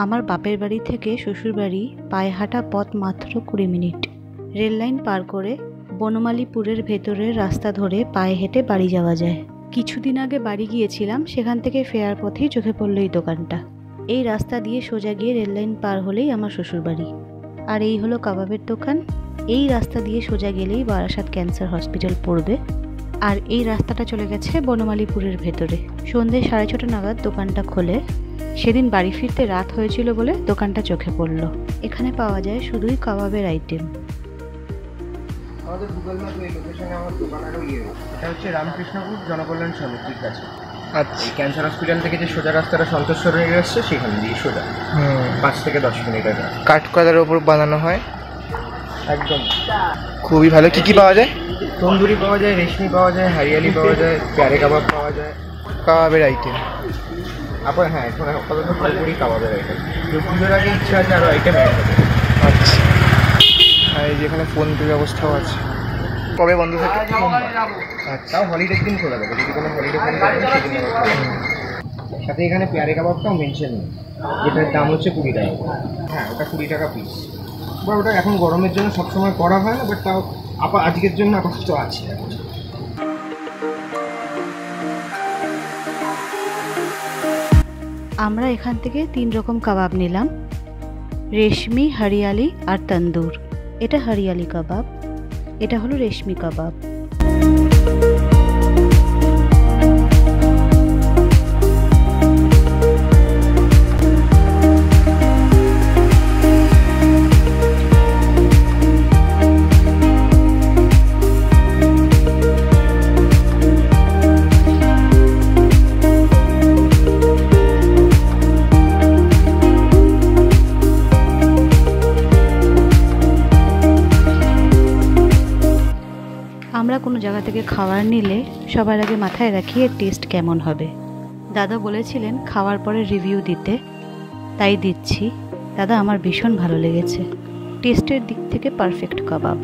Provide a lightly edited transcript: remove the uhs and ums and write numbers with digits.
আমার বাপের বাড়ি থেকে শ্বশুর বাড়ি পায়ে হাঁটা পথ মাত্র 20 মিনিট। রেল লাইন পার করে বনমালীপুরের ভেতরের রাস্তা ধরে পায়ে হেঁটে বাড়ি যাওয়া যায়। কিছুদিন আগে বাড়ি গিয়েছিলাম, সেখান থেকে ফেরার পথেই চোখে পড়ল এই দোকানটা। এই রাস্তা দিয়ে সোজা গিয়ে রেল লাইন পার হলেই আমার শ্বশুর বাড়ি। আর এই হলো কাবাবের দোকান। এই রাস্তা দিয়ে সোজা গেলেই বারাসাত ক্যান্সার হসপিটাল পড়বে। আর এই রাস্তাটা চলে গেছে বনমালীপুরের ভেতরে। সন্ধ্যে 6:30 নাগাদ দোকানটা খোলে। সেদিন বাড়ি ফিরতে রাত হয়েছিল বলে দোকানটা চোখে পড়ল। এখানে পাওয়া যায় শুধুই কাবাবের আইটেম। আমাদের গুগল ম্যাপ এই লোকেশনে আমার দোকান আরও এটা হচ্ছে রামকৃষ্ণপুর জনকল্যাণ সমিতির কাছে। আচ্ছা, এই ক্যান্সার হসপিটাল থেকে যে সোজা রাস্তাটা সন্তোষেশ্বর হয়ে আসছে সেখানে দিয়ে সোজা 5 থেকে 10 মিনিট আগে কাঠকলার ওপর বানানো হয়। একদম খুবই ভালো। কী কী পাওয়া যায়? তন্দুরি পাওয়া যায়, রেশমি পাওয়া যায়, হরিয়ালি পাওয়া যায়, প্যারে কাবাব পাওয়া যায়। কাবাবের আইটেম আপনার? হ্যাঁ, এখন আপাতত পুরোপুরি কাবাবের আইটেম। পুজোর আগে ইচ্ছা আছে আরও আইটেম। আচ্ছা, আর এই যেখানে ফোন পে ব্যবস্থাও আছে। কবে বন্ধ থাকে? আচ্ছা, তাও হলিডের দিন খোলা থাকে, যদি কোনো হলিডে ফোন থাকে সেদিন। সাথে এখানে পেয়ারে কাবাবটাও মেনশন নেই, যেটার দাম হচ্ছে 20 টাকা। হ্যাঁ, ওটা 20 টাকা পিস। বা ওটা এখন গরমের জন্য সবসময় করা হয় না, বাট তাও আজকের জন্য আপাতত আছে। আমরা এখান থেকে 3 রকম কাবাব নিলাম, রেশমি, হরিয়ালি আর তন্দুর। এটা হরিয়ালি কাবাব, এটা হলো রেশমি কাবাব। আমরা কোনো জায়গা থেকে খাবার নিলে সবার আগে মাথায় রাখি এর টেস্ট কেমন হবে। দাদা বলেছিলেন খাওয়ার পরে রিভিউ দিতে, তাই দিচ্ছি। দাদা, আমার ভীষণ ভালো লেগেছে। টেস্টের দিক থেকে পারফেক্ট কাবাব।